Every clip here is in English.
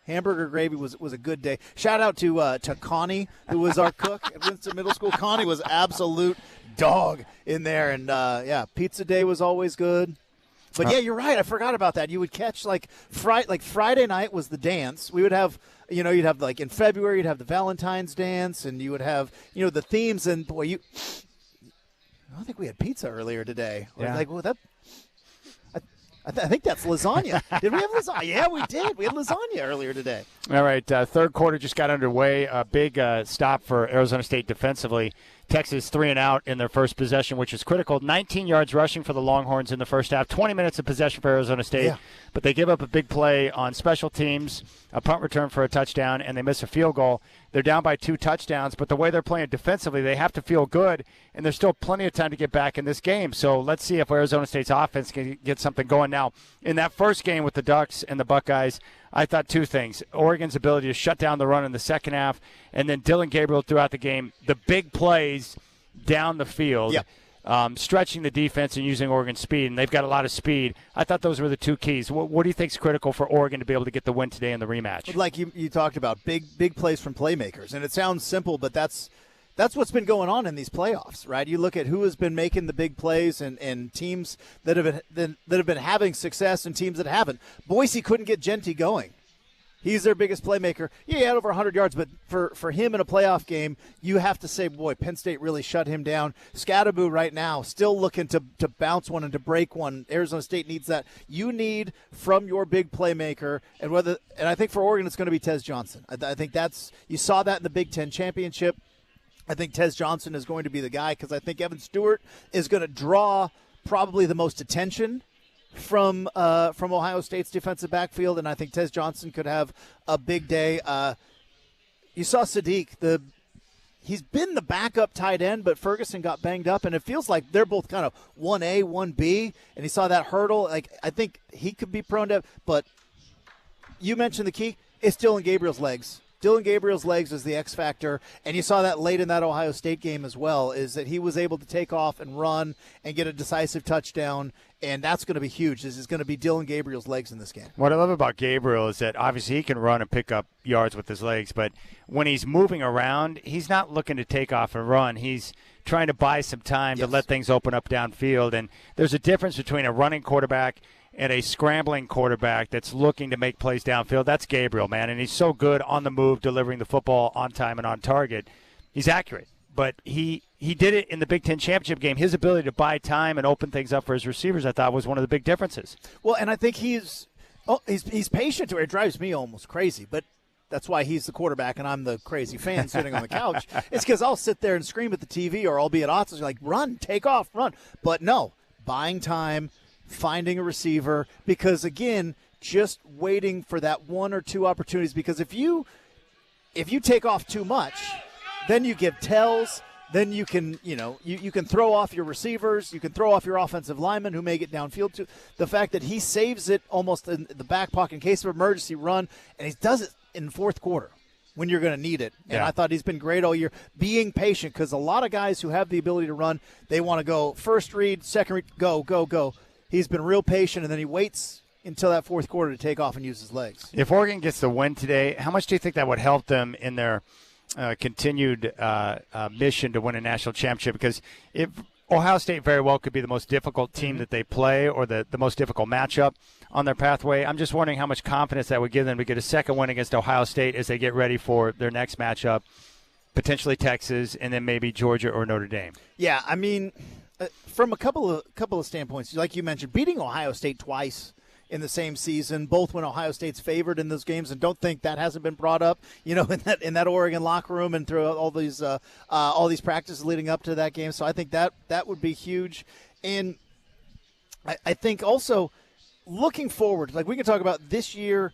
Hamburger gravy was a good day. Shout out to Connie, who was our cook at Winston Middle School. Connie was absolute dog in there, and pizza day was always good. But yeah, you're right. I forgot about that. You would catch Friday night was the dance. We would have, you'd have in February you'd have the Valentine's dance, and you would have the themes. And boy, I don't think we had pizza earlier today. Yeah. I think that's lasagna. Did we have lasagna? Yeah, we did. We had lasagna earlier today. All right, third quarter just got underway. A big stop for Arizona State defensively. Texas 3 and out in their first possession, which is critical. 19 yards rushing for the Longhorns in the first half. 20 minutes of possession for Arizona State. Yeah. But they give up a big play on special teams, a punt return for a touchdown, and they miss a field goal. They're down by 2 touchdowns, but the way they're playing defensively, they have to feel good, and there's still plenty of time to get back in this game. So let's see if Arizona State's offense can get something going. Now, in that first game with the Ducks and the Buckeyes, I thought 2 things. Oregon's ability to shut down the run in the second half, and then Dylan Gabriel throughout the game, the big plays down the field. Yep. Stretching the defense and using Oregon's speed, and they've got a lot of speed. I thought those were the 2 keys. What do you think is critical for Oregon to be able to get the win today in the rematch? Like you talked about, big plays from playmakers, and it sounds simple, but that's what's been going on in these playoffs, right? You look at who has been making the big plays and teams that have been having success and teams that haven't. Boise couldn't get Genty going. He's their biggest playmaker. Yeah, he had over 100 yards, but for him in a playoff game, you have to say, boy, Penn State really shut him down. Scatterboo right now still looking to bounce one and to break one. Arizona State needs that. You need from your big playmaker, and I think for Oregon it's going to be Tez Johnson. I think you saw that in the Big Ten championship. I think Tez Johnson is going to be the guy because I think Evan Stewart is going to draw probably the most attention from Ohio State's defensive backfield, and I think Tez Johnson could have a big day. You saw Sadiq. He's been the backup tight end, but Ferguson got banged up, and it feels like they're both kind of 1A, 1B, and he saw that hurdle. I think he could be prone to, but you mentioned the key. It's Dylan Gabriel's legs. Dylan Gabriel's legs is the X factor, and you saw that late in that Ohio State game as well, is that he was able to take off and run and get a decisive touchdown, and that's going to be huge. This is going to be Dylan Gabriel's legs in this game. What I love about Gabriel is that obviously he can run and pick up yards with his legs, but when he's moving around, he's not looking to take off and run. He's trying to buy some time to let things open up downfield, and there's a difference between a running quarterback and a scrambling quarterback that's looking to make plays downfield. That's Gabriel, man, and he's so good on the move, delivering the football on time and on target. He's accurate, but he did it in the Big Ten championship game. His ability to buy time and open things up for his receivers, I thought, was one of the big differences. Well, and I think he's patient to where it drives me almost crazy, but that's why he's the quarterback and I'm the crazy fan sitting on the couch. It's because I'll sit there and scream at the TV, or I'll be at Otto's like, run, take off, run. But no, buying time, finding a receiver, because again, just waiting for that 1 or 2 opportunities, because if you take off too much, then you give tells, then you can you can throw off your receivers, you can throw off your offensive linemen who may get downfield too. The fact that he saves it almost in the back pocket in case of emergency run, and he does it in the fourth quarter when you're going to need it. And I thought he's been great all year, being patient, because a lot of guys who have the ability to run, they want to go first read, second read, go. He's been real patient, and then he waits until that fourth quarter to take off and use his legs. If Oregon gets the win today, how much do you think that would help them in their continued mission to win a national championship? Because if Ohio State very well could be the most difficult team that they play, or the most difficult matchup on their pathway, I'm just wondering how much confidence that would give them to get a second win against Ohio State as they get ready for their next matchup, potentially Texas, and then maybe Georgia or Notre Dame. Yeah, I mean, from a couple of standpoints, like you mentioned, beating Ohio State twice in the same season, both when Ohio State's favored in those games, and don't think that hasn't been brought up, in that Oregon locker room and throughout all these practices leading up to that game. So I think that would be huge, and I think also looking forward, like we can talk about this year.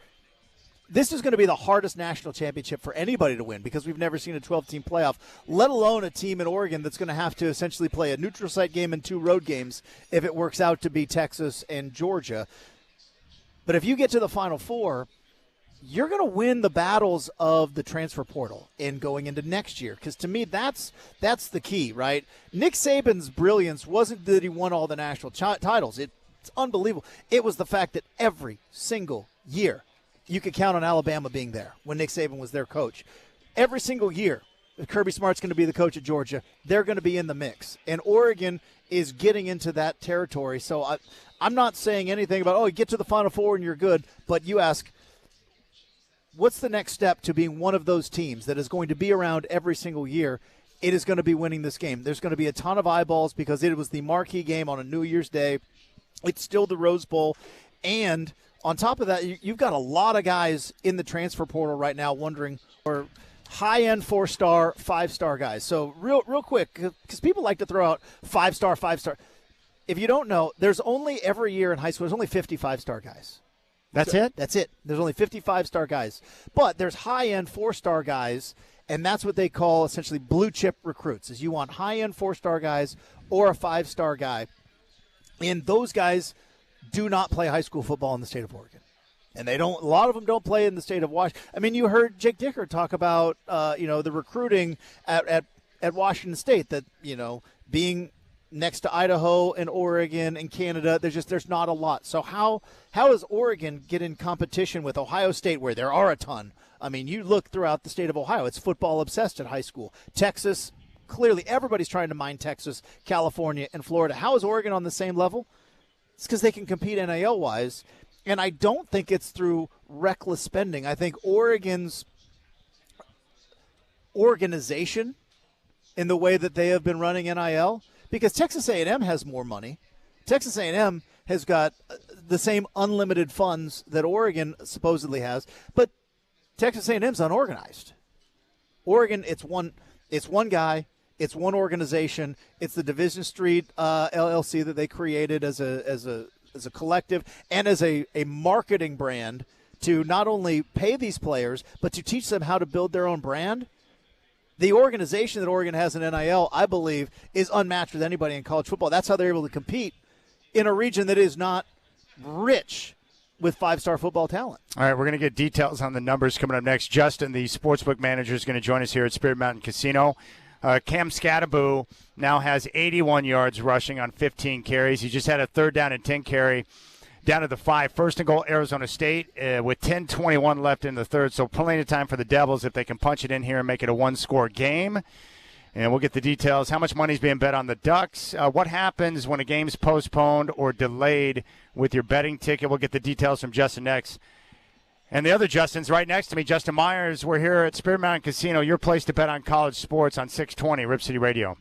This is going to be the hardest national championship for anybody to win, because we've never seen a 12-team playoff, let alone a team in Oregon that's going to have to essentially play a neutral site game and 2 road games if it works out to be Texas and Georgia. But if you get to the Final Four, you're going to win the battles of the transfer portal in going into next year, because to me that's the key, right? Nick Saban's brilliance wasn't that he won all the national titles. It's unbelievable. It was the fact that every single year you could count on Alabama being there when Nick Saban was their coach. Every single year, if Kirby Smart's going to be the coach at Georgia, they're going to be in the mix. And Oregon is getting into that territory. So I'm not saying anything about, you get to the Final Four and you're good. But you ask, what's the next step to being one of those teams that is going to be around every single year? It is going to be winning this game. There's going to be a ton of eyeballs because it was the marquee game on a New Year's Day. It's still the Rose Bowl. And on top of that, you've got a lot of guys in the transfer portal right now wondering, or high-end 4-star, 5-star guys. So real quick, because people like to throw out 5-star, 5-star. If you don't know, there's only every year in high school, there's only 55-star guys. That's it? That's it. There's only 55-star guys. But there's high-end 4-star guys, and that's what they call essentially blue-chip recruits, is you want high-end 4-star guys or a 5-star guy. And those guys do not play high school football in the state of Oregon. And a lot of them don't play in the state of Washington. I mean, you heard Jake Dicker talk about, the recruiting at Washington State, that, being next to Idaho and Oregon and Canada, there's not a lot. So how does Oregon get in competition with Ohio State, where there are a ton? I mean, you look throughout the state of Ohio, it's football obsessed at high school. Texas, clearly everybody's trying to mine Texas, California, and Florida. How is Oregon on the same level? It's because they can compete NIL-wise. And I don't think it's through reckless spending. I think Oregon's organization in the way that they have been running NIL, because Texas A&M has more money. Texas A&M has got the same unlimited funds that Oregon supposedly has, but Texas A&M's unorganized. Oregon, it's one guy, it's one organization. It's the Division Street LLC that they created as a collective and as a marketing brand to not only pay these players, but to teach them how to build their own brand. The organization that Oregon has in NIL, I believe, is unmatched with anybody in college football. That's how they're able to compete in a region that is not rich with 5-star football talent. All right, we're going to get details on the numbers coming up next. Justin, the sportsbook manager, is going to join us here at Spirit Mountain Casino. Cam Scattaboo now has 81 yards rushing on 15 carries. He just had a 3rd down and 10 carry down to the 5. First and goal, Arizona State, with 10:21 left in the third. So plenty of time for the Devils if they can punch it in here and make it a 1-score game. And we'll get the details. How much money is being bet on the Ducks? What happens when a game's postponed or delayed with your betting ticket? We'll get the details from Justin next. And the other Justin's right next to me, Justin Myers. We're here at Spirit Mountain Casino, your place to bet on college sports on 620 Rip City Radio.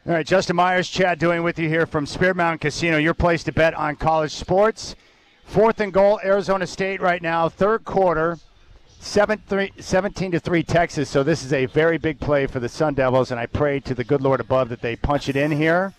All right, Justin Myers, Chad Doing with you here from Spirit Mountain Casino, your place to bet on college sports. 4th and goal, Arizona State right now, third quarter, 17-3 Texas. So this is a very big play for the Sun Devils, and I pray to the good Lord above that they punch it in here.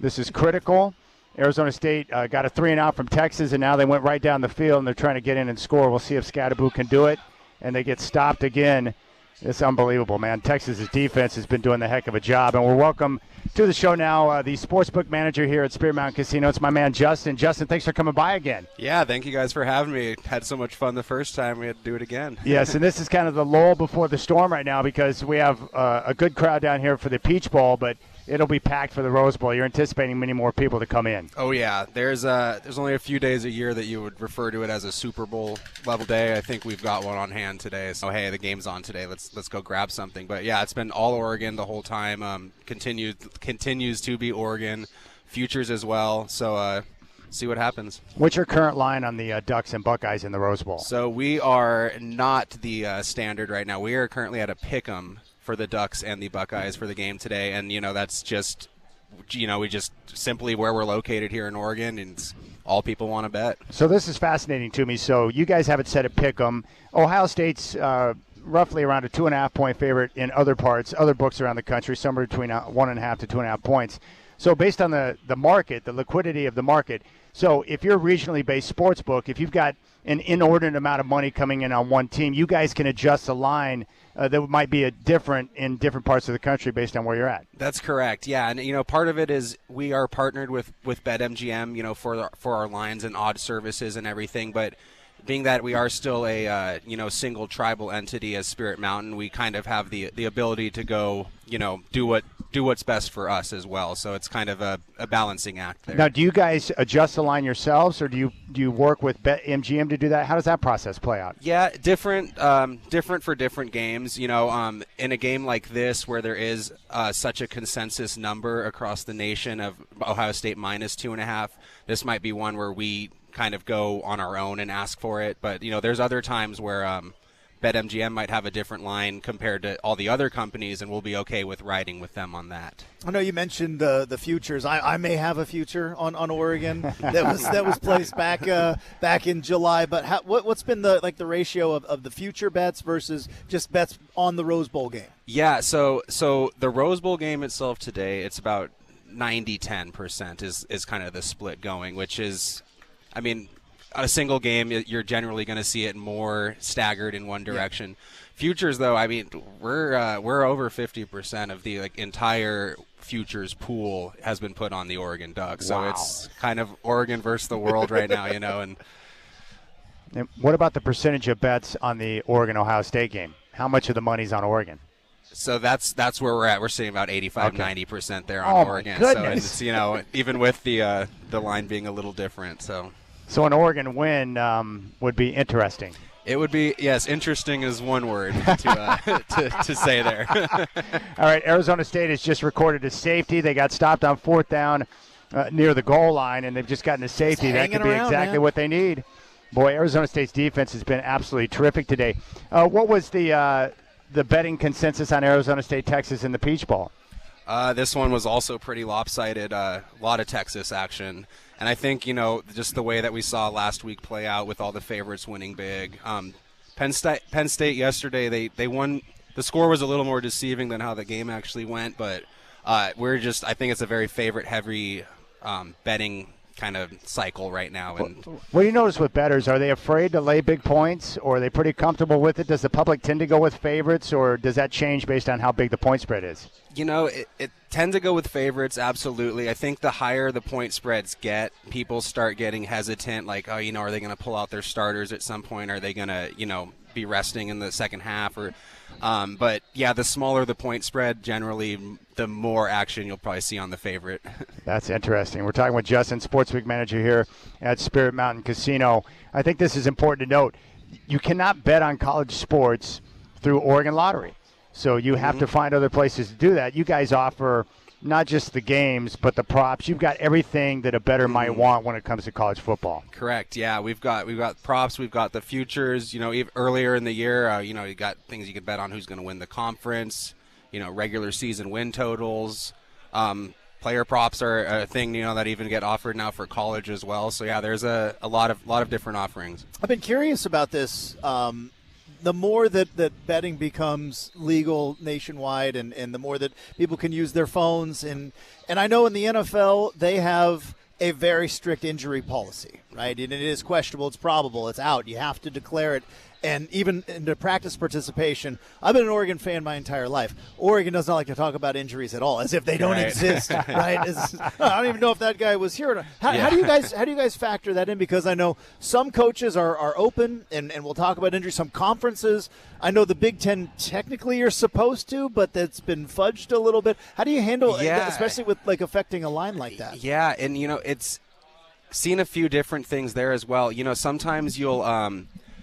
This is critical. Arizona State got a 3-and-out from Texas, and now they went right down the field, and they're trying to get in and score. We'll see if Scadaboo can do it, and they get stopped again. It's unbelievable, man. Texas's defense has been doing the heck of a job. And we're welcome to the show now, the sportsbook manager here at Spirit Mountain Casino. It's my man, Justin. Justin, thanks for coming by again. Yeah, thank you guys for having me. Had so much fun the first time. We had to do it again. Yes, and this is kind of the lull before the storm right now because we have a good crowd down here for the Peach Bowl, but it'll be packed for the Rose Bowl. You're anticipating many more people to come in. Oh, yeah. There's only a few days a year that you would refer to it as a Super Bowl level day. I think we've got one on hand today. So, hey, the game's on today. Let's go grab something. But, yeah, it's been all Oregon the whole time. Continues to be Oregon. Futures as well. So, see what happens. What's your current line on the Ducks and Buckeyes in the Rose Bowl? So, we are not the standard right now. We are currently at a pick'em for the Ducks and the Buckeyes for the game today, and that's just we just simply where we're located here in Oregon, and it's all people want to bet. So this is fascinating to me. So you guys have it set at pick'em. Ohio State's roughly around a 2.5-point favorite in other books around the country, somewhere between 1.5 to 2.5 points. So based on the market, the liquidity of the market. So if you're a regionally based sports book, if you've got an inordinate amount of money coming in on one team, you guys can adjust the line that might be different in different parts of the country based on where you're at. That's correct. Yeah, and part of it is we are partnered with BetMGM, for our lines and odds services and everything. But being that we are still a single tribal entity as Spirit Mountain, we kind of have the ability to go do what's best for us as well. So it's kind of a balancing act there. Now, do you guys adjust the line yourselves, or do you work with BetMGM to do that? How does that process play out? Yeah, different for different games. In a game like this where there is such a consensus number across the nation of Ohio State minus 2.5, this might be one where we kind of go on our own and ask for it. But there's other times where BetMGM might have a different line compared to all the other companies, and we'll be okay with riding with them on that. I know you mentioned the futures. I may have a future on Oregon that was placed back in July. But what's been the ratio of the future bets versus just bets on the Rose Bowl game? Yeah, so the Rose Bowl game itself today, it's about 90-10% is kind of the split going, which is, I mean, on a single game, you're generally going to see it more staggered in one direction. Yeah. Futures, though, I mean, we're over 50% of the entire futures pool has been put on the Oregon Ducks. So it's kind of Oregon versus the world right now, And what about the percentage of bets on the Oregon-Ohio State game? How much of the money's on Oregon? So that's where we're at. We're seeing about 90% there on Oregon. So it's, even with the line being a little different, So an Oregon win would be interesting. It would be, yes, interesting is one word to say there. All right, Arizona State has just recorded a safety. They got stopped on 4th down near the goal line, and they've just gotten a safety. That could be exactly what they need. Boy, Arizona State's defense has been absolutely terrific today. What was the betting consensus on Arizona State, Texas in the Peach Bowl? This one was also pretty lopsided. A lot of Texas action. And I think, just the way that we saw last week play out with all the favorites winning big. Penn State yesterday, they won. The score was a little more deceiving than how the game actually went. But I think it's a very favorite-heavy betting kind of cycle right now. And what do you notice with bettors? Are they afraid to lay big points, or are they pretty comfortable with it? Does the public tend to go with favorites, or does that change based on how big the point spread is? It tends to go with favorites, absolutely. I think the higher the point spreads get, people start getting hesitant, like, are they going to pull out their starters at some point? Are they going to, be resting in the second half? But, yeah, the smaller the point spread, generally, the more action you'll probably see on the favorite. That's interesting. We're talking with Justin, sportsbook manager here at Spirit Mountain Casino. I think this is important to note. You cannot bet on college sports through Oregon Lottery. So you have to find other places to do that. You guys offer not just the games, but the props. You've got everything that a bettor might want when it comes to college football. Correct. Yeah, we've got props. We've got the futures. Even earlier in the year, you got things you could bet on who's going to win the conference. Regular season win totals. Player props are a thing, that even get offered now for college as well. So yeah, there's a lot of different offerings. I've been curious about this. The more that betting becomes legal nationwide, and the more that people can use their phones, and I know in the NFL they have a very strict injury policy, right? And it is questionable, it's probable, it's out. You have to declare it. And even in the practice participation, I've been an Oregon fan my entire life. Oregon does not like to talk about injuries at all, as if they don't exist, right? I don't even know if that guy was here or not. How do you guys factor that in? Because I know some coaches are open, and we'll talk about injuries. Some conferences, I know the Big Ten technically you're supposed to, but that's been fudged a little bit. How do you handle it, especially with affecting a line like that? Yeah, and it's seen a few different things there as well.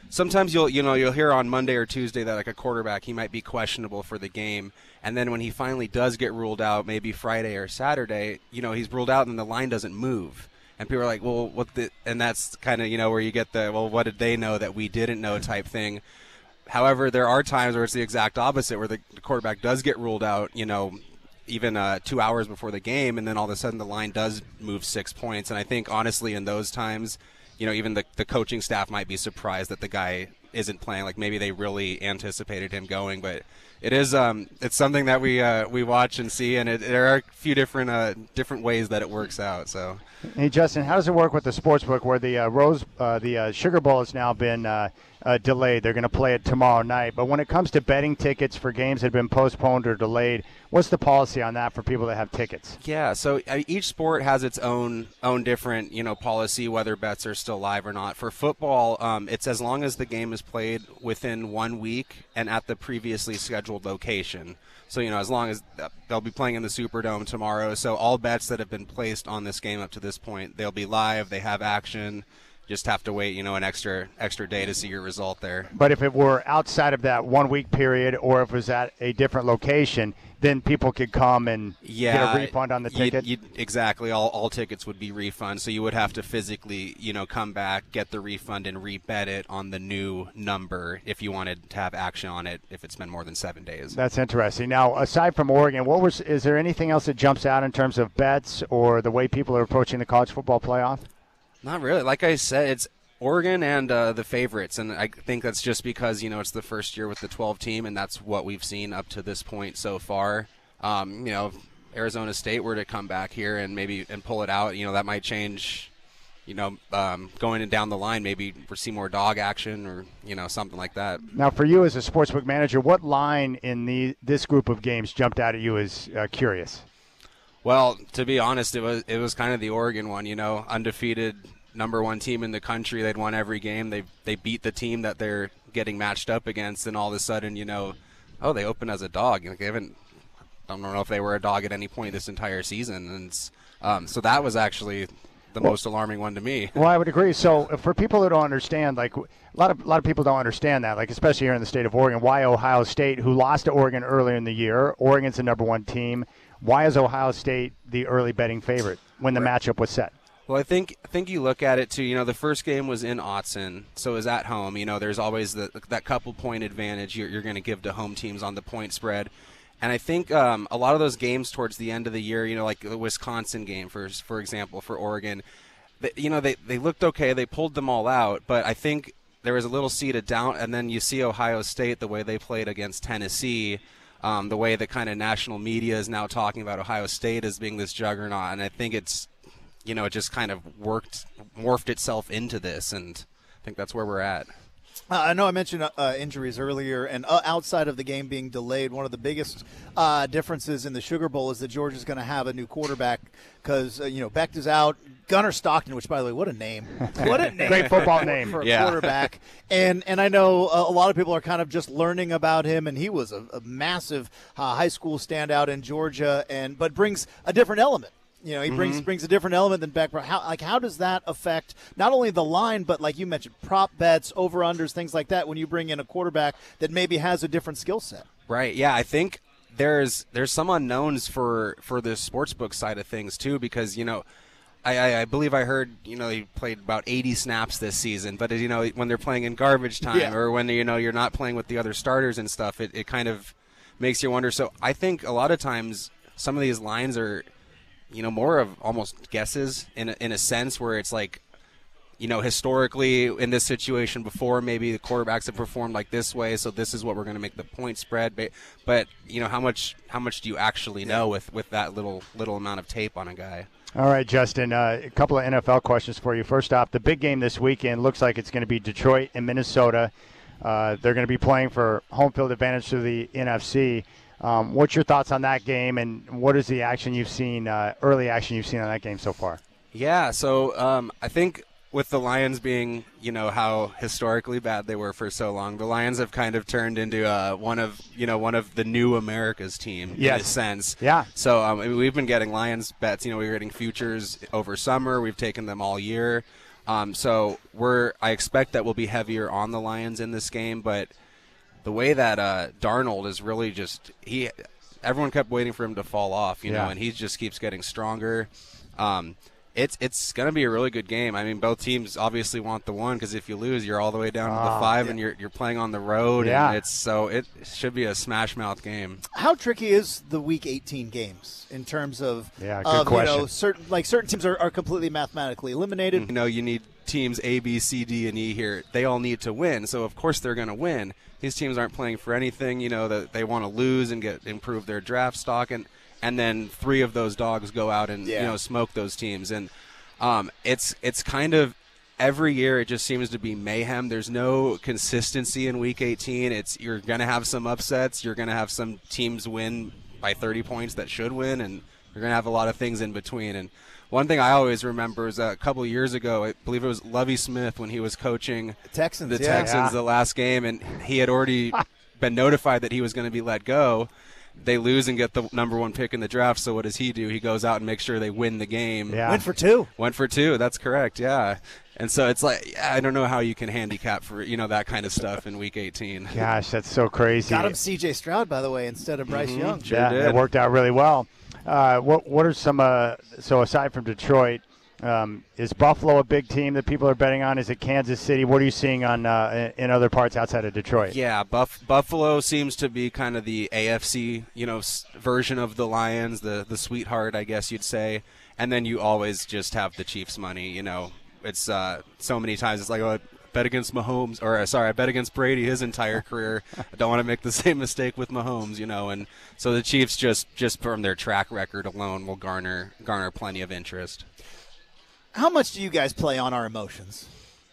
Sometimes you'll hear on Monday or Tuesday that like a quarterback, he might be questionable for the game, and then when he finally does get ruled out, maybe Friday or Saturday, he's ruled out and the line doesn't move, and people are like, well, and that's kind of where you get the, well, what did they know that we didn't know type thing. However, there are times where it's the exact opposite, where the quarterback does get ruled out, even 2 hours before the game, and then all of a sudden the line does move 6 points. And I think honestly in those times, even the coaching staff might be surprised that the guy isn't playing. Like maybe they really anticipated him going, but it is it's something that we watch and see, and there are a few different ways that it works out. So, hey Justin, how does it work with the sportsbook where the Sugar Bowl has now been delayed? They're going to play it tomorrow night, but when it comes to betting tickets for games that have been postponed or delayed, what's the policy on that for people that have tickets? Yeah, so each sport has its own different policy, whether bets are still live or not. For football, it's as long as the game is played within 1 week and at the previously scheduled location. So, as long as they'll be playing in the Superdome tomorrow, so all bets that have been placed on this game up to this point, they'll be live, they have action. Just have to wait, an extra day to see your result there. But if it were outside of that 1 week period, or if it was at a different location, then people could come and get a refund on the ticket? Exactly. All tickets would be refunds. So you would have to physically, come back, get the refund, and rebet it on the new number if you wanted to have action on it if it's been more than 7 days. That's interesting. Now, aside from Oregon, is there anything else that jumps out in terms of bets or the way people are approaching the college football playoff? Not really. Like I said, it's Oregon and the favorites, and I think that's just because it's the first year with the 12 team, and that's what we've seen up to this point so far. If Arizona State were to come back here and pull it out, that might change. Going down the line, maybe we see more dog action or something like that. Now, for you as a sportsbook manager, what line in this group of games jumped out at you as curious? Well, to be honest, it was kind of the Oregon one, undefeated number one team in the country. They'd won every game. They beat the team that they're getting matched up against, and all of a sudden, they open as a dog. They haven't, I don't know if they were a dog at any point this entire season, and so that was actually the most alarming one to me. Well, I would agree. So for people who don't understand, like a lot of people don't understand that, like especially here in the state of Oregon, why Ohio State, who lost to Oregon earlier in the year, Oregon's the number one team. Why is Ohio State the early betting favorite when the matchup was set? Well, I think you look at it too. The first game was in Autzen, so it was at home. There's always that couple point advantage you're going to give to home teams on the point spread. And I think a lot of those games towards the end of the year, like the Wisconsin game, for example, for Oregon, they looked okay. They pulled them all out, but I think there was a little seeded down. And then you see Ohio State, the way they played against Tennessee. The way the kind of national media is now talking about Ohio State as being this juggernaut, and I think it's, it just kind of morphed itself into this, and I think that's where we're at. I know I mentioned injuries earlier, and outside of the game being delayed, one of the biggest differences in the Sugar Bowl is that Georgia's going to have a new quarterback because, Becht is out. Gunnar Stockton, which, by the way, what a name. What a name. Great football name. For a quarterback. And I know a lot of people are kind of just learning about him, and he was a massive high school standout in Georgia, but brings a different element. He brings a different element than Beck. How does that affect not only the line, but like you mentioned, prop bets, over-unders, things like that when you bring in a quarterback that maybe has a different skill set? Right, yeah. I think there's some unknowns for the sportsbook side of things too, because, I believe I heard, he played about 80 snaps this season, but, when they're playing in garbage time or when, you're not playing with the other starters and stuff, it kind of makes you wonder. So I think a lot of times some of these lines are, more of almost guesses in a sense, where it's like, historically in this situation before, maybe the quarterbacks have performed like this way, so this is what we're going to make the point spread. But how much do you actually know with that little amount of tape on a guy? All right, Justin, a couple of NFL questions for you. First off, the big game this weekend looks like it's going to be Detroit and Minnesota. They're going to be playing for home field advantage to the NFC. What's your thoughts on that game, and what is the action you've seen, early action you've seen on that game so far? Yeah, so I think with the Lions being, how historically bad they were for so long, the Lions have kind of turned into one of the new America's team in a sense. Yeah. So we've been getting Lions bets. We were getting futures over summer. We've taken them all year. So I expect that we'll be heavier on the Lions in this game. But the way that Darnold is really everyone kept waiting for him to fall off, and he just keeps getting stronger. It's going to be a really good game. I mean, both teams obviously want the one, because if you lose, you're all the way down to the 5, and you're playing on the road. Yeah. And it should be a smash mouth game. How tricky is the Week 18 games in terms of good question. certain teams are completely mathematically eliminated? You need teams A, B, C, D, and E here. They all need to win, so of course they're going to win. These teams aren't playing for anything. That they want to lose and improve their draft stock, and then 3 of those dogs go out and smoke those teams. And it's kind of every year it just seems to be mayhem. There's no consistency in Week 18. You're going to have some upsets. You're going to have some teams win by 30 points that should win, and you're going to have a lot of things in between. And one thing I always remember is a couple of years ago, I believe it was Lovie Smith when he was coaching the Texans the last game, and he had already been notified that he was going to be let go. They lose and get the number 1 pick in the draft, so what does he do? He goes out and makes sure they win the game. Yeah. Went for 2. Went for 2, that's correct, yeah. And so it's like, I don't know how you can handicap for, that kind of stuff in Week 18. Gosh, that's so crazy. Got him C.J. Stroud, by the way, instead of Bryce Young. Sure did. It worked out really well. What are some, so aside from Detroit, is Buffalo a big team that people are betting on? Is it Kansas City? What are you seeing on in other parts outside of Detroit? Yeah, Buffalo seems to be kind of the AFC, version of the Lions, the sweetheart, I guess you'd say. And then you always just have the Chiefs money. It's so many times it's like, oh, I bet against Mahomes, I bet against Brady his entire career. I don't want to make the same mistake with Mahomes, and so the Chiefs just from their track record alone will garner plenty of interest. How much do you guys play on our emotions?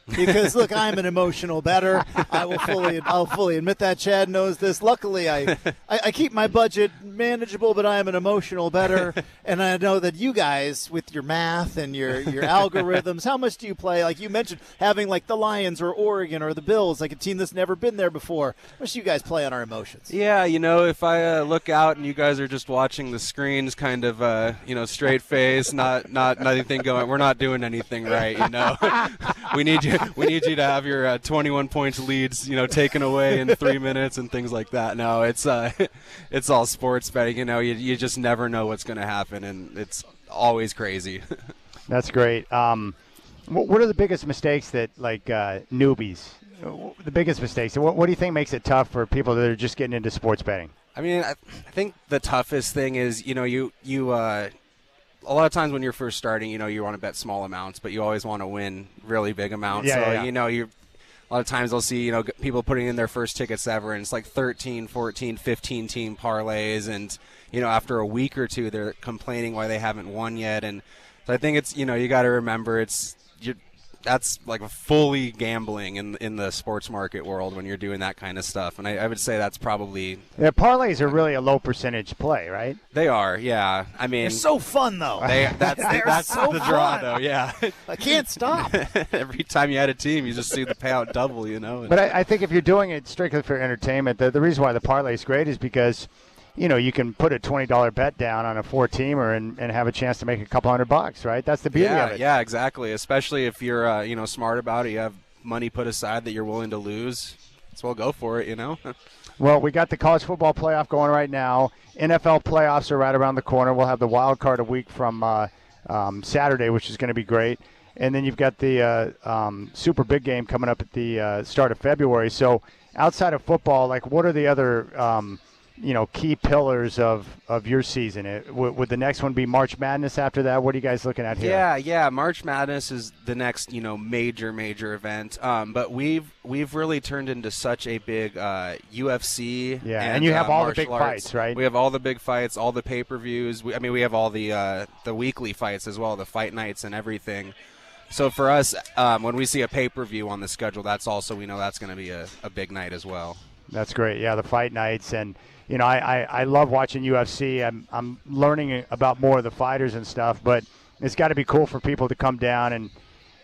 Because look, I'm an emotional bettor. I'll fully admit that. Chad knows this. Luckily, I keep my budget manageable, but I am an emotional bettor, and I know that you guys, with your math and your algorithms, how much do you play? Like you mentioned, having like the Lions or Oregon or the Bills, like a team that's never been there before. How much do you guys play on our emotions? Yeah, if I look out and you guys are just watching the screens, kind of, straight face, not anything going. We're not doing anything right, We need you to have your 21 points leads, taken away in 3 minutes and things like that. No, it's all sports betting. You just never know what's going to happen, and it's always crazy. That's great. What are the biggest mistakes that newbies? The biggest mistakes. What do you think makes it tough for people that are just getting into sports betting? I mean, I think the toughest thing is you a lot of times when you're first starting, you want to bet small amounts, but you always want to win really big amounts. A lot of times I'll see, people putting in their first tickets ever, and it's like 13, 14, 15 team parlays, and, after a week or two, they're complaining why they haven't won yet. And so I think it's, you got to remember that's like fully gambling in the sports market world when you're doing that kind of stuff. And I would say that's probably... Yeah, parlays are really a low percentage play, right? They are, yeah. I mean... They're so fun, though. That's so the draw, fun. though, yeah. I can't stop. Every time you add a team, you just see the payout double, But I think if you're doing it strictly for entertainment, the reason why the parlay is great is because... you can put a $20 bet down on a 4-teamer and have a chance to make a couple $100, right? That's the beauty of it. Yeah, exactly. Especially if you're, smart about it, you have money put aside that you're willing to lose. So we'll go for it, Well, we got the college football playoff going right now. NFL playoffs are right around the corner. We'll have the wild card a week from Saturday, which is going to be great. And then you've got the super big game coming up at the start of February. So outside of football, what are the other key pillars of your season? Would the next one be March Madness after that? What are you guys looking at here? Yeah. March Madness is the next, major event. But we've really turned into such a big UFC. Yeah, and you have all the big martial arts. fights, right? We have all the big fights, all the pay-per-views. We have all the weekly fights as well, the fight nights and everything. So for us, when we see a pay-per-view on the schedule, that's also, we know that's going to be a big night as well. That's great. Yeah, the fight nights. And, I love watching UFC. I'm learning about more of the fighters and stuff, but it's got to be cool for people to come down and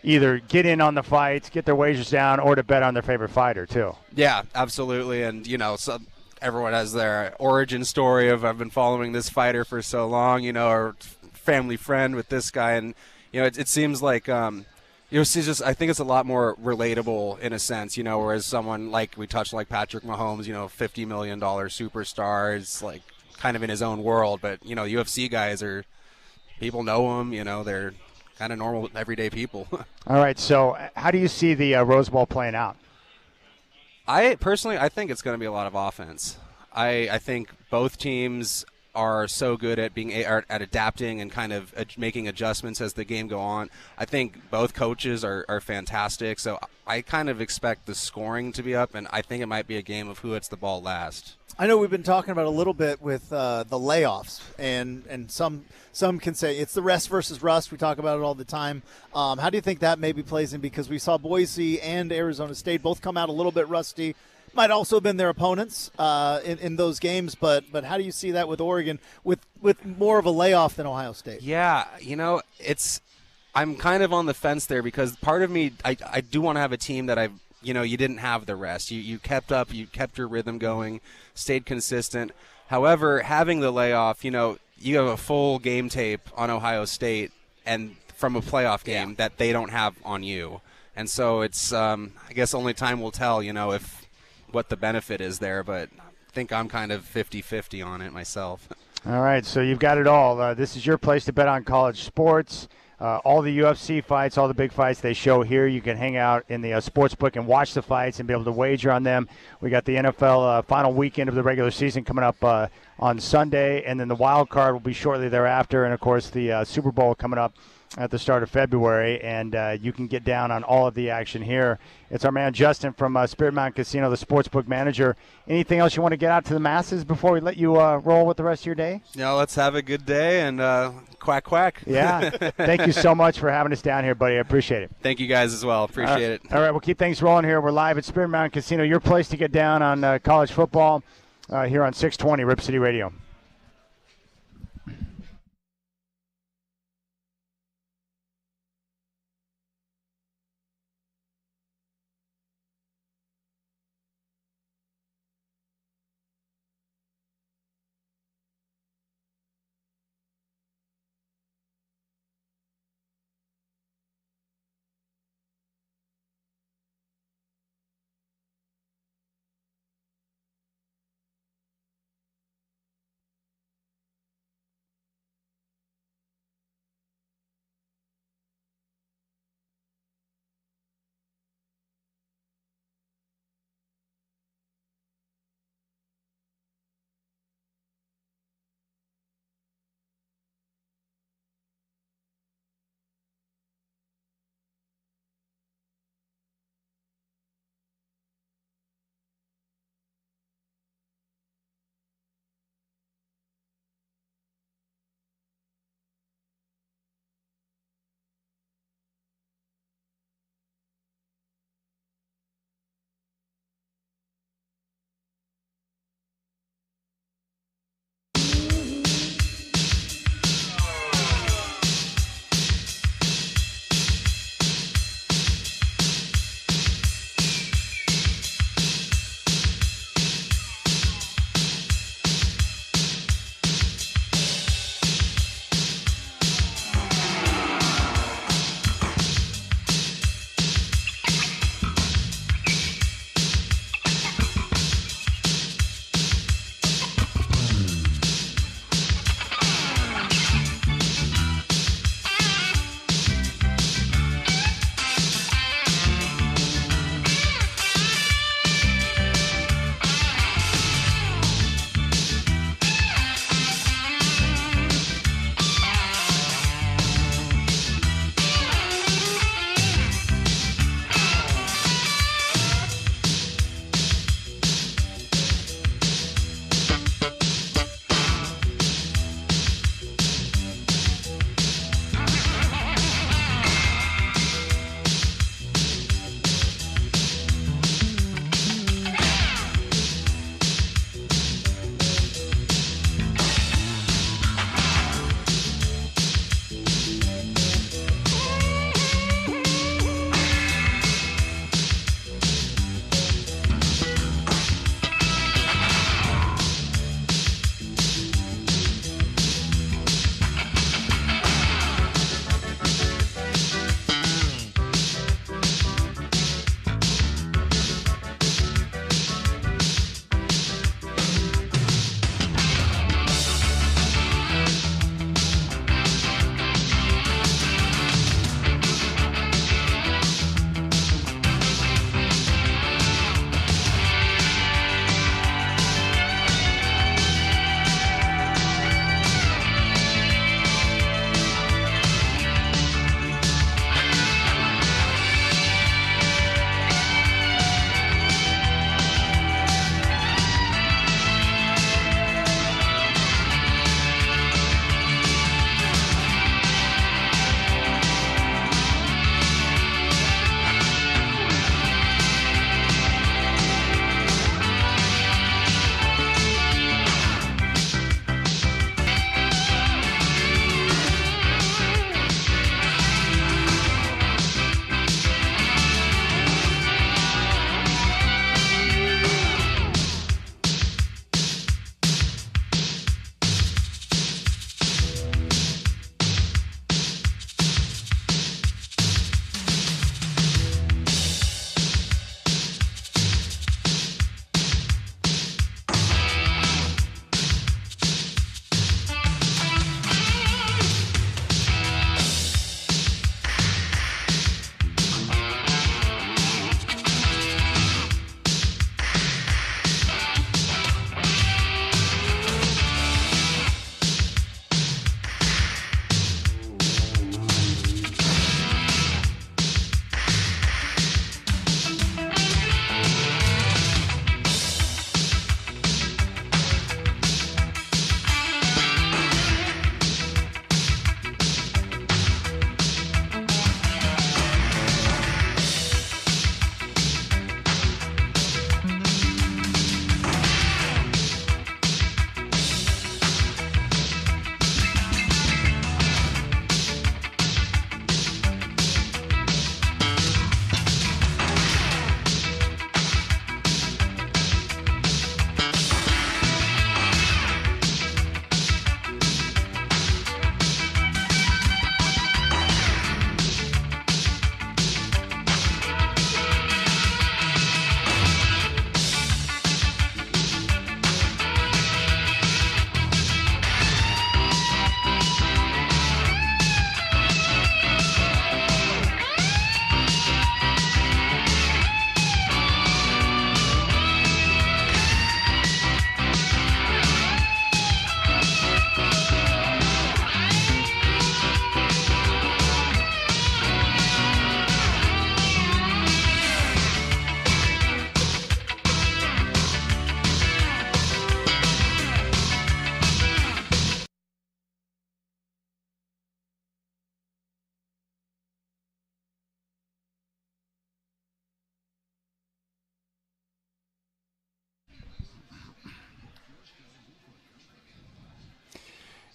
either get in on the fights, get their wagers down, or to bet on their favorite fighter, too. Yeah, absolutely. And, so everyone has their origin story of, I've been following this fighter for so long, or family friend with this guy. And, it seems like I think it's a lot more relatable in a sense, whereas someone like we touched like Patrick Mahomes, $50 million superstar is like kind of in his own world. But, UFC guys people know him, they're kind of normal, everyday people. All right. So how do you see the Rose Bowl playing out? I think it's going to be a lot of offense. I think both teams are so good at at adapting and kind of making adjustments as the game go on. I think both coaches are fantastic, so I kind of expect the scoring to be up, and I think it might be a game of who hits the ball last. I know we've been talking about a little bit with the layoffs, and some can say it's the rest versus rust. We talk about it all the time. How do you think that maybe plays in? Because we saw Boise and Arizona State both come out a little bit rusty. Might also have been their opponents in those games, but how do you see that with Oregon with more of a layoff than Ohio State? Yeah, I'm kind of on the fence there because part of me, I do want to have a team that you didn't have the rest. You kept up, you kept your rhythm going, stayed consistent. However, having the layoff, you have a full game tape on Ohio State and from a playoff game that they don't have on you. And so it's, I guess only time will tell, if what the benefit is there, but I think I'm kind of 50-50 on it myself. All right, so you've got it all. This is your place to bet on college sports. All the UFC fights, all the big fights they show here. You can hang out in the sports book and watch the fights and be able to wager on them. We got the NFL final weekend of the regular season coming up on Sunday, and then the wild card will be shortly thereafter, and, of course, the Super Bowl coming up at the start of February, and you can get down on all of the action here. It's our man Justin from Spirit Mountain Casino, the sportsbook manager. Anything else you want to get out to the masses before we let you roll with the rest of your day? No, let's have a good day and quack, quack. Yeah. Thank you so much for having us down here, buddy. I appreciate it. Thank you guys as well. Appreciate it. All right, we'll keep things rolling here. We're live at Spirit Mountain Casino, your place to get down on college football here on 620 Rip City Radio.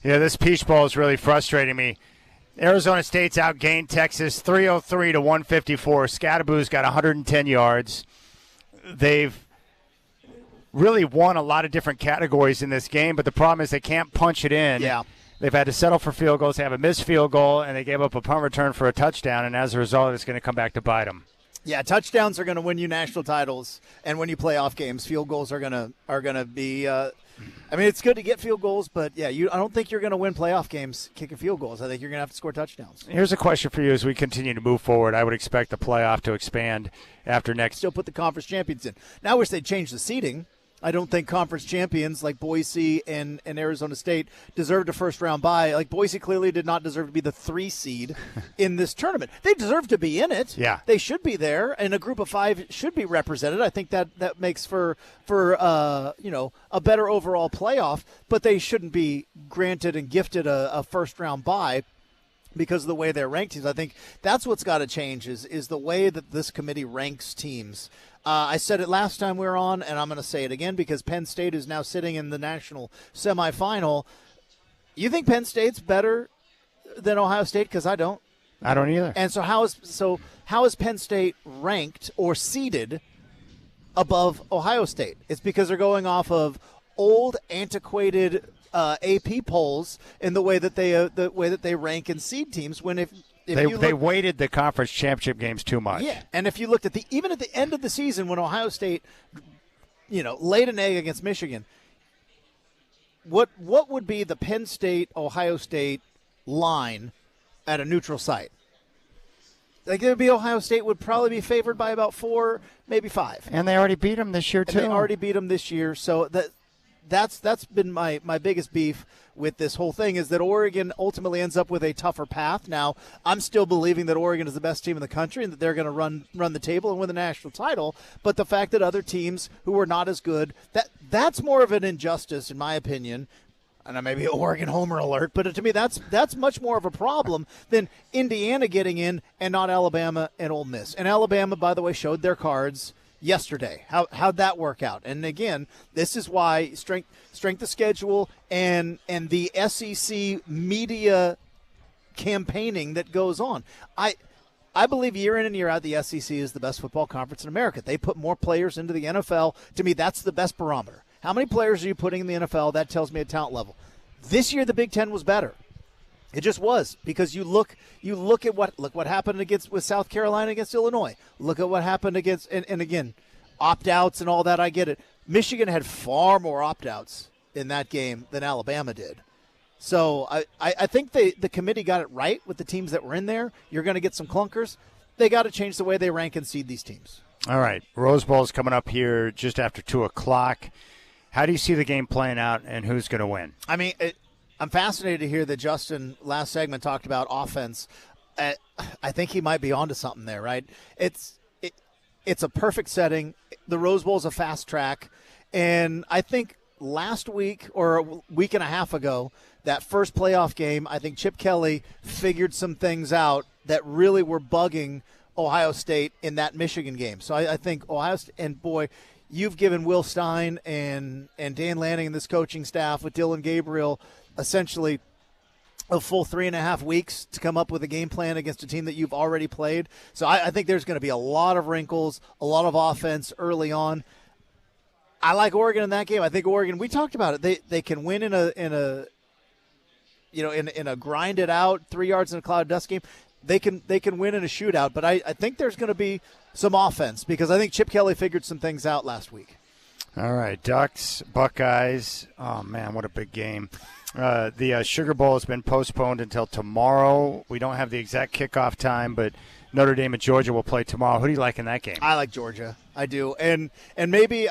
Yeah, this Peach Bowl is really frustrating me. Arizona State's outgained Texas 303 to 154. Scatterboo's got 110 yards. They've really won a lot of different categories in this game, but the problem is they can't punch it in. Yeah. They've had to settle for field goals. They have a missed field goal, and they gave up a punt return for a touchdown, and as a result, it's going to come back to bite them. Yeah, touchdowns are going to win you national titles, and when you playoff games, field goals are going to be. I mean, it's good to get field goals, but yeah, I don't think you're going to win playoff games kicking field goals. I think you're going to have to score touchdowns. Here's a question for you as we continue to move forward. I would expect the playoff to expand after next. Still put the conference champions in. Now I wish they'd change the seeding. I don't think conference champions like Boise and Arizona State deserved a first-round bye. Like, Boise clearly did not deserve to be the 3 seed in this tournament. They deserve to be in it. Yeah. They should be there, and a group of 5 should be represented. I think that makes for a better overall playoff, but they shouldn't be granted and gifted a first-round bye because of the way they're ranked teams. I think that's what's got to change is the way that this committee ranks teams. I said it last time we were on, and I'm going to say it again because Penn State is now sitting in the national semifinal. You think Penn State's better than Ohio State? Because I don't. I don't either. And so how is Penn State ranked or seeded above Ohio State? It's because they're going off of old, antiquated AP polls in the way that they rank and seed teams. When if they weighted the conference championship games too much. Yeah, and if you looked at even at the end of the season when Ohio State, laid an egg against Michigan, what would be the Penn State Ohio State line at a neutral site? Like, it would be Ohio State would probably be favored by about 4, maybe 5. And they already beat them this year too. And they already beat them this year, so that's been my biggest beef with this whole thing is that Oregon ultimately ends up with a tougher path. Now, I'm still believing that Oregon is the best team in the country and that they're going to run the table and win the national title, but the fact that other teams who are not as good, that's more of an injustice in my opinion. And maybe an Oregon homer alert, but to me that's much more of a problem than Indiana getting in and not Alabama and Ole Miss. And Alabama, by the way, showed their cards yesterday. How'd that work out? And again, this is why strength of schedule and the SEC media campaigning that goes on. I believe year in and year out the SEC is the best football conference in America. They put more players into the NFL. To me, that's the best barometer. How many players are you putting in the NFL? That tells me a talent level. This year the Big Ten was better. It just was, because you look at what happened with South Carolina against Illinois. Look at what happened against and again, opt-outs and all that, I get it. Michigan had far more opt-outs in that game than Alabama did. So I think the committee got it right with the teams that were in there. You're going to get some clunkers. They got to change the way they rank and seed these teams. All right. Rose Bowl is coming up here just after 2 o'clock. How do you see the game playing out, and who's going to win? I mean, I'm fascinated to hear that Justin last segment talked about offense. I think he might be onto something there, right? It's a perfect setting. The Rose Bowl is a fast track, and I think last week or a week and a half ago, that first playoff game, I think Chip Kelly figured some things out that really were bugging Ohio State in that Michigan game. So I think Ohio State, and boy, you've given Will Stein and Dan Lanning and this coaching staff with Dylan Gabriel essentially a full 3.5 weeks to come up with a game plan against a team that you've already played. So I think there's going to be a lot of wrinkles, a lot of offense early on. I like Oregon in that game. I think Oregon, we talked about it. They can win in a grinded out 3 yards in a cloud of dust game. They can win in a shootout, but I think there's going to be some offense because I think Chip Kelly figured some things out last week. All right, Ducks, Buckeyes. Oh, man, what a big game. The Sugar Bowl has been postponed until tomorrow. We don't have the exact kickoff time, but Notre Dame and Georgia will play tomorrow. Who do you like in that game? I like Georgia. I do. And maybe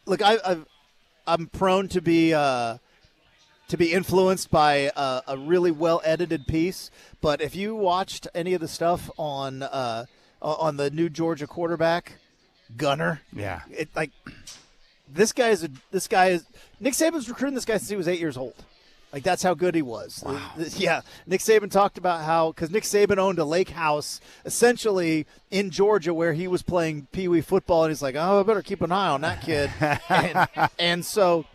look, I'm prone to be influenced by a really well-edited piece, but if you watched any of the stuff on the new Georgia quarterback, Gunner, yeah, this guy is Nick Saban's recruiting this guy since he was 8 years old. Like, that's how good he was. Wow. Yeah, Nick Saban talked about how, because Nick Saban owned a lake house essentially in Georgia where he was playing Pee Wee football, and he's like, oh, I better keep an eye on that kid. and so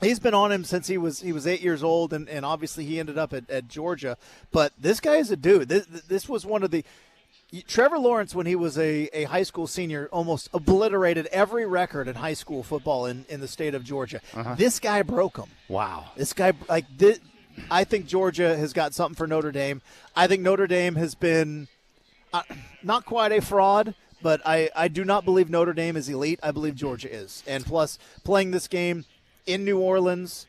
He's been on him since he was 8 years old, and obviously he ended up at Georgia. But this guy is a dude. This was one of the – Trevor Lawrence, when he was a high school senior, almost obliterated every record in high school football in the state of Georgia. This guy broke them. Wow. This guy – I think Georgia has got something for Notre Dame. I think Notre Dame has been not quite a fraud, but I do not believe Notre Dame is elite. I believe Georgia is. And plus, playing this game in New Orleans,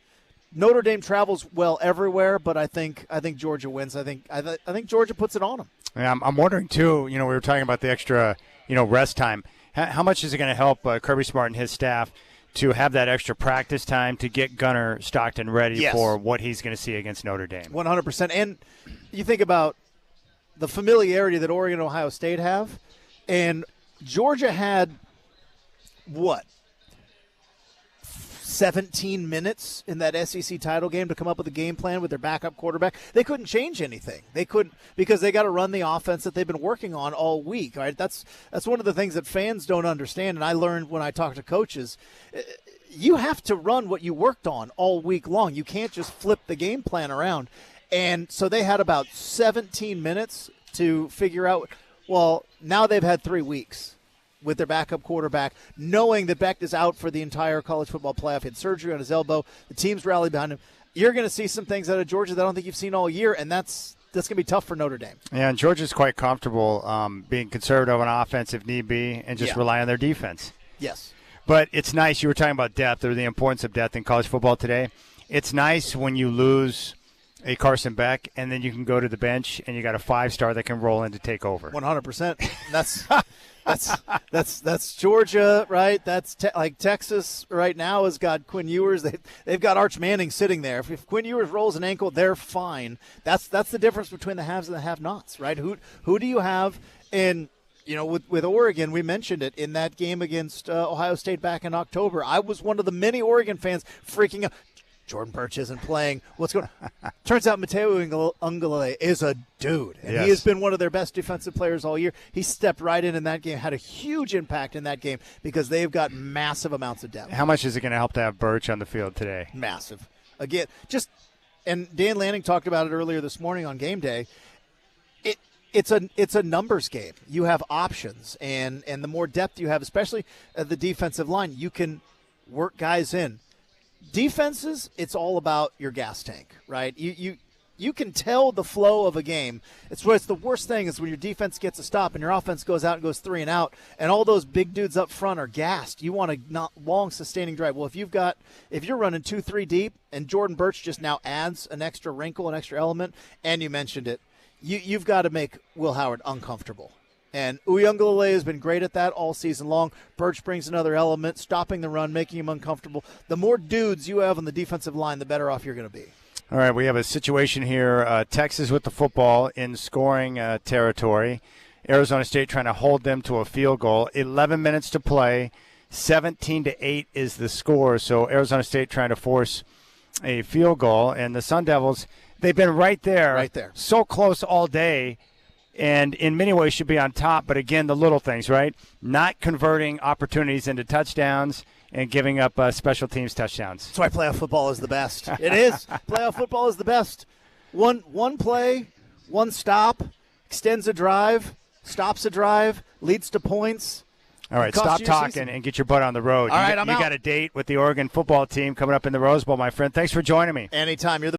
Notre Dame travels well everywhere, but I think Georgia wins. I think Georgia puts it on them. Yeah, I'm wondering too. We were talking about the extra, rest time. How much is it going to help Kirby Smart and his staff to have that extra practice time to get Gunnar Stockton ready for what he's going to see against Notre Dame? 100%. And you think about the familiarity that Oregon and Ohio State have, and Georgia had, 17 minutes in that SEC title game to come up with a game plan with their backup quarterback. They couldn't change anything. They couldn't, because they got to run the offense that they've been working on all week. Right? That's one of the things that fans don't understand, and I learned when I talk to coaches. You have to run what you worked on all week long. You can't just flip the game plan around. And so they had about 17 minutes to figure out, well, now they've had 3 weeks with their backup quarterback, knowing that Beck is out for the entire college football playoff. He had surgery on his elbow. The team's rallied behind him. You're going to see some things out of Georgia that I don't think you've seen all year, and that's going to be tough for Notre Dame. Yeah, and Georgia's quite comfortable being conservative on offense if need be and just rely on their defense. Yes. But it's nice. You were talking about depth or the importance of depth in college football today. It's nice when you lose a Carson Beck, and then you can go to the bench and you got a 5-star that can roll in to take over. 100%. That's Georgia, right? That's like Texas right now has got Quinn Ewers. They've got Arch Manning sitting there. If Quinn Ewers rolls an ankle, they're fine. That's the difference between the haves and the have-nots, right? Who do you have? And with Oregon, we mentioned it in that game against Ohio State back in October. I was one of the many Oregon fans freaking out. Jordan Birch isn't playing. What's going on? Turns out Mateo Ungale is a dude, and he has been one of their best defensive players all year. He stepped right in that game, had a huge impact in that game because they've got massive amounts of depth. How much is it going to help to have Birch on the field today? Massive. Again, and Dan Lanning talked about it earlier this morning on game day. It's a numbers game. You have options, and the more depth you have, especially at the defensive line, you can work guys in. Defenses, it's all about your gas tank, right? You can tell the flow of a game. It's the worst thing is when your defense gets a stop and your offense goes out and goes 3 and out, and all those big dudes up front are gassed. You want a not long sustaining drive. Well, if you're running 2-3 deep, and Jordan Birch just now adds an extra wrinkle, an extra element, and you mentioned it, you've got to make Will Howard uncomfortable. And Uyunglele has been great at that all season long. Birch brings another element, stopping the run, making him uncomfortable. The more dudes you have on the defensive line, the better off you're going to be. All right, we have a situation here. Texas with the football in scoring territory. Arizona State trying to hold them to a field goal. 11 minutes to play. 17-8 is the score. So Arizona State trying to force a field goal. And the Sun Devils, they've been right there. Right there. So close all day. And in many ways should be on top. But, again, the little things, right? Not converting opportunities into touchdowns and giving up special teams touchdowns. That's why playoff football is the best. It is. Playoff football is the best. One play, one stop, extends a drive, stops a drive, leads to points. All right, stop talking and get your butt on the road. All right, I'm out. You got a date with the Oregon football team coming up in the Rose Bowl, my friend. Thanks for joining me. Anytime. You're the